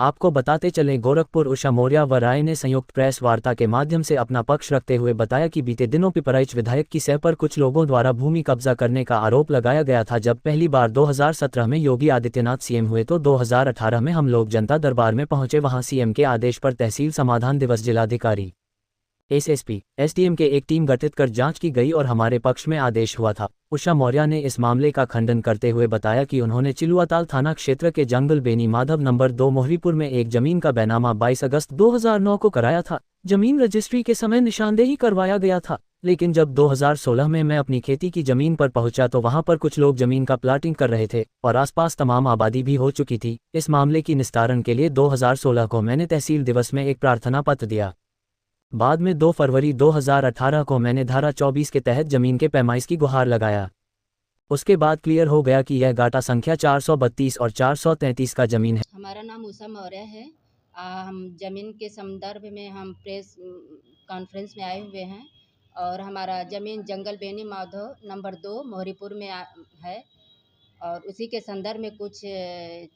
आपको बताते चलें, गोरखपुर उषा मौर्या व राय ने संयुक्त प्रेस वार्ता के माध्यम से अपना पक्ष रखते हुए बताया कि बीते दिनों पिपराइच विधायक की सह पर कुछ लोगों द्वारा भूमि कब्जा करने का आरोप लगाया गया था। जब पहली बार 2017 में योगी आदित्यनाथ सीएम हुए तो 2018 में हम लोग जनता दरबार में पहुंचे। वहां सीएम के आदेश पर तहसील समाधान दिवस, जिलाधिकारी, एसएसपी, एसडीएम के एक टीम गठित कर जांच की गई और हमारे पक्ष में आदेश हुआ था। उषा मौर्या ने इस मामले का खंडन करते हुए बताया कि उन्होंने चिलुआताल थाना क्षेत्र के जंगल बेनी माधव नंबर 2 मोहरीपुर में एक जमीन का बैनामा 22 अगस्त 2009 को कराया था। जमीन रजिस्ट्री के समय निशानदेही करवाया गया था, लेकिन जब 2016 में मैं अपनी खेती की जमीन पर पहुंचा तो वहां पर कुछ लोग जमीन का प्लाटिंग कर रहे थे और आसपास तमाम आबादी भी हो चुकी थी। इस मामले की निस्तारण के लिए 2016 को मैंने तहसील दिवस में एक प्रार्थना पत्र दिया। बाद में 2 फरवरी 2018 को मैंने धारा 24 के तहत जमीन के पैमाइश की गुहार लगाया। उसके बाद क्लियर हो गया कि यह गाटा संख्या 432 और 433 का जमीन है। हमारा नाम उषा मौर्य है। हम जमीन के संदर्भ में हम प्रेस कॉन्फ्रेंस में आए हुए हैं और हमारा जमीन जंगल बेनी माधव नंबर 2 मोहरीपुर में है और उसी के संदर्भ में कुछ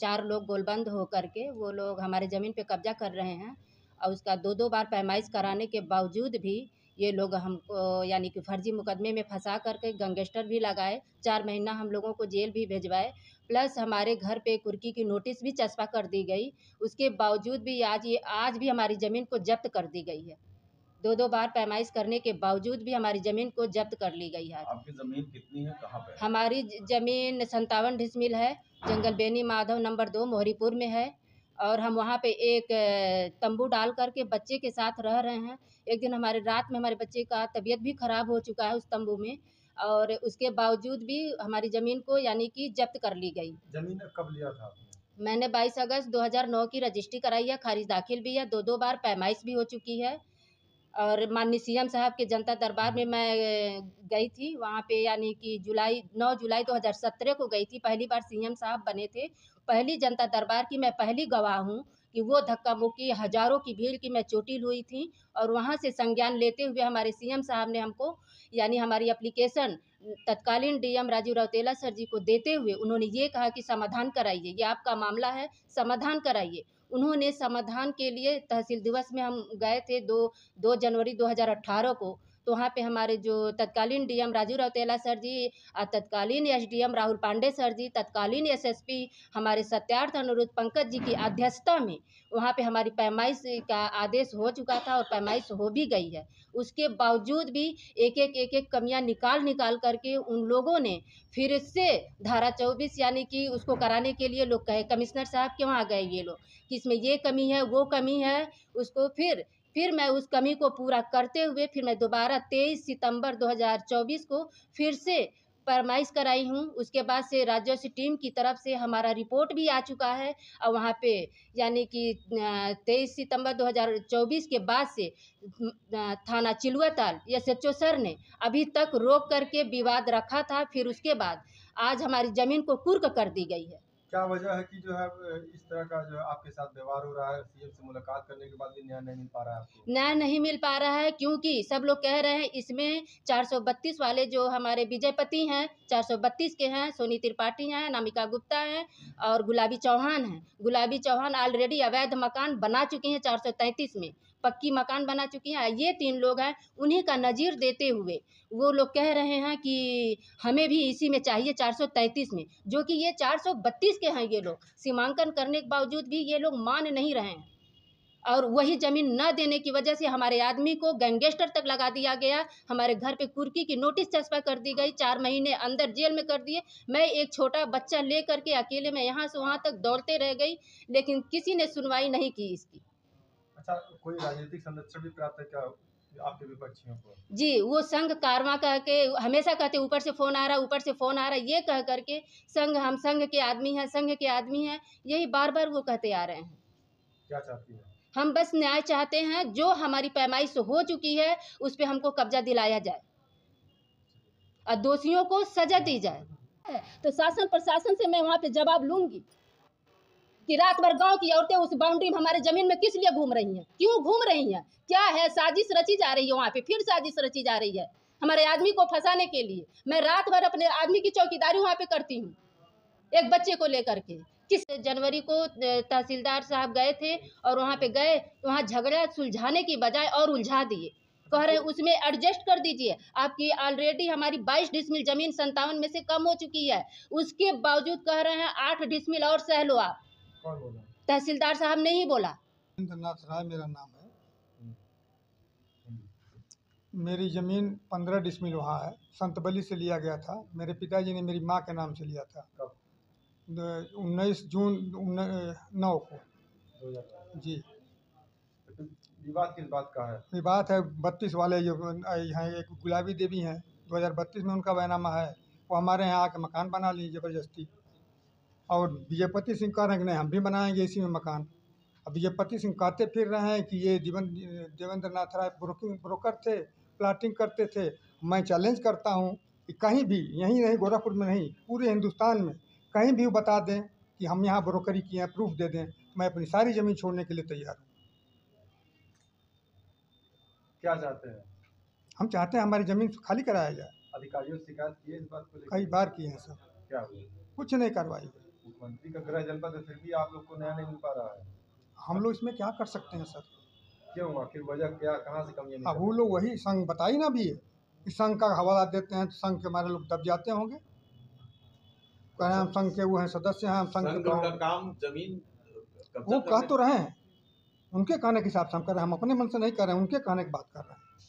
4 लोग गोलबंद होकर के वो लोग हमारे ज़मीन पे कब्जा कर रहे हैं और उसका 2-2 बार पैमाइश कराने के बावजूद भी ये लोग हमको यानी कि फर्जी मुकदमे में फंसा करके गैंगस्टर भी लगाए, 4 महीना हम लोगों को जेल भी भिजवाए, प्लस हमारे घर पे कुर्की की नोटिस भी चस्पा कर दी गई। उसके बावजूद भी आज भी हमारी ज़मीन को जब्त कर दी गई है। 2-2 बार पैमाइश करने के बावजूद भी हमारी ज़मीन को जब्त कर ली गई है। आपकी ज़मीन कितनी है, कहाँ पे है? हमारी ज़मीन 57 डिसमिल है, जंगल बेनी माधव नंबर 2 मोहरीपुर में है और हम वहाँ पे एक तंबू डाल कर के बच्चे के साथ रह रहे हैं। एक दिन हमारे रात में हमारे बच्चे का तबीयत भी ख़राब हो चुका है उस तंबू में और उसके बावजूद भी हमारी ज़मीन को यानी कि जब्त कर ली गई। ज़मीन कब लिया था आपने? मैंने 22 अगस्त 2009 की रजिस्ट्री कराई है, खारिज दाखिल भी है, 2-2 बार पैमाइश भी हो चुकी है और माननीय सीएम साहब के जनता दरबार में मैं गई थी। वहाँ पे यानी कि 9 जुलाई 2017 को गई थी, पहली बार सीएम साहब बने थे। पहली जनता दरबार की मैं पहली गवाह हूँ कि वो धक्का मुक्की हज़ारों की भीड़ की मैं चोटिल हुई थी और वहाँ से संज्ञान लेते हुए हमारे सीएम साहब ने हमको यानी हमारी एप्लीकेशन तत्कालीन डीएम राजीव रौतेला सर जी को देते हुए उन्होंने ये कहा कि समाधान कराइए, ये आपका मामला है, समाधान कराइए। उन्होंने समाधान के लिए तहसील दिवस में हम गए थे 2 जनवरी 2018 को, तो वहाँ पे हमारे जो तत्कालीन डीएम राजू रौतेला सर जी, तत्कालीन एसडीएम राहुल पांडे सर जी, तत्कालीन एसएसपी हमारे सत्यार्थ अनुरुद्ध पंकज जी की अध्यक्षता में वहाँ पे हमारी पैमाइश का आदेश हो चुका था और पैमाइश हो भी गई है। उसके बावजूद भी एक-एक कमियां निकाल करके उन लोगों ने फिर से धारा 24 यानी कि उसको कराने के लिए लोग कहे, कमिश्नर साहब के वहाँ गए ये लोग कि इसमें ये कमी है, वो कमी है, उसको फिर मैं उस कमी को पूरा करते हुए फिर मैं दोबारा 23 सितंबर 2024 को फिर से फरमाइश कराई हूँ। उसके बाद से राज्य टीम की तरफ से हमारा रिपोर्ट भी आ चुका है और वहाँ पे यानी कि 23 सितंबर 2024 के बाद से थाना चिलुआताल एसएचओ सर ने अभी तक रोक करके विवाद रखा था। फिर उसके बाद आज हमारी ज़मीन को कुर्क कर दी गई है। क्या वजह है कि जो है इस तरह का जो है आपके साथ व्यवहार हो रहा है? सीएम से मुलाकात करने के बाद भी न्याय नहीं मिल पा रहा है आपको? न्याय नहीं मिल पा रहा है क्योंकि सब लोग कह रहे हैं इसमें 432 वाले जो हमारे विजयपति हैं 432 के हैं, सोनी त्रिपाठी हैं, नामिका गुप्ता हैं और गुलाबी चौहान हैं। गुलाबी चौहान ऑलरेडी अवैध मकान बना चुकी हैं 433 में, पक्की मकान बना चुकी हैं। ये 3 लोग हैं, उन्हीं का नज़ीर देते हुए वो लोग कह रहे हैं कि हमें भी इसी में चाहिए 433 में, जो कि ये 432 के हैं। ये लोग सीमांकन करने के बावजूद भी ये लोग मान नहीं रहे हैं और वही ज़मीन न देने की वजह से हमारे आदमी को गैंगस्टर तक लगा दिया गया। हमारे घर पे कुर्की की नोटिस चस्पा कर दी गई, 4 महीने अंदर जेल में कर दिए। मैं एक छोटा बच्चा ले करके अकेले मैं यहाँ से वहाँ तक दौड़ते रह गई, लेकिन किसी ने सुनवाई नहीं की इसकी। अच्छा, कोई राजनीतिक संरक्षण भी प्राप्त है क्या आपके विपक्षियों को? जी, वो संघ कारवां कह के हमेशा कहते ऊपर से फ़ोन आ रहा है, ऊपर से फ़ोन आ रहा है, ये कह कर के हम संघ के आदमी हैं, संघ के आदमी हैं, यही बार-बार वो कहते आ रहे हैं। क्या चाहती हैं? हम बस न्याय चाहते हैं, जो हमारी पैमाइश हो चुकी है उस पे हमको कब्जा दिलाया जाए और दोषियों को सजा दी जाए। तो शासन प्रशासन से मैं वहाँ पे जवाब लूंगी कि रात भर गांव की औरतें उस बाउंड्री में हमारे जमीन में किस लिए घूम रही हैं, क्यों घूम रही हैं, क्या है, साजिश रची जा रही है, वहाँ पे फिर साजिश रची जा रही है हमारे आदमी को फंसाने के लिए। मैं रात भर अपने आदमी की चौकीदारी वहाँ पे करती हूँ एक बच्चे को लेकर के, किस जनवरी को तहसीलदार साहब गए थे और वहाँ पे गए, वहाँ झगड़ा सुलझाने की बजाय और उलझा दिए। कह रहे हैं उसमें एडजस्ट कर दीजिए, आपकी ऑलरेडी हमारी 22 डिसमिल जमीन 57 में से कम हो चुकी है, उसके बावजूद कह रहे हैं 8 डिसमिल और सह लो आप। कौन बोला? तहसीलदार साहब ने ही बोला। इंद्रनाथ राय मेरा नाम है। मेरी ज़मीन 15 डिसमिल वहाँ है, संतबली से लिया गया था। मेरे पिताजी ने मेरी माँ के नाम से लिया था। कब? 19 जून 9 को 2000। जी। विवाद किस बात का है? विवाद है 32 वाले जो यहाँ एक गुलाबी देवी हैं, 2032 में उनका बैनामा है। वो हमारे यहाँ आके मकान बना ली ज़बरदस्ती, और विजयपति सिंह कह रहे हैं कि नहीं हम भी बनाएंगे इसी में मकान। अब विजयपति सिंह कहते फिर रहे हैं कि ये देवेंद्र नाथ राय ब्रोकर थे, प्लाटिंग करते थे। मैं चैलेंज करता हूँ कि कहीं भी, यहीं नहीं गोरखपुर में नहीं, पूरे हिंदुस्तान में कहीं भी वो बता दें कि हम यहाँ ब्रोकरी किए हैं, प्रूफ दे दें, मैं अपनी सारी ज़मीन छोड़ने के लिए तैयार हूँ। क्या चाहते हैं? हम चाहते हैं हमारी ज़मीन खाली कराया जाए। अधिकारियों से शिकायत की है इस बात को लेकर? कई बार किए हैं सर, क्या हुआ? कुछ नहीं कार्रवाई हुई। मुख्यमंत्री का गृह जनपद है, फिर भी आप लोग को न्याय नहीं मिल पा रहा है। हम लोग इसमें क्या कर सकते हैं सर? क्यों? आखिर वजह क्या, कहाँ से कमियां अब वो लोग वही संघ बताई ना भी है, इस संघ का हवाला देते हैं तो संघ के हमारे लोग दब जाते होंगे। कह रहे हैं हम संघ के वो हैं, सदस्य हैं, हम संघ के का काम जमीन वो कह तो रहे हैं, उनके कहने के हिसाब से हम कर रहे हैं, हम अपने मन से नहीं कर रहे हैं, उनके कहने की बात कर रहे हैं।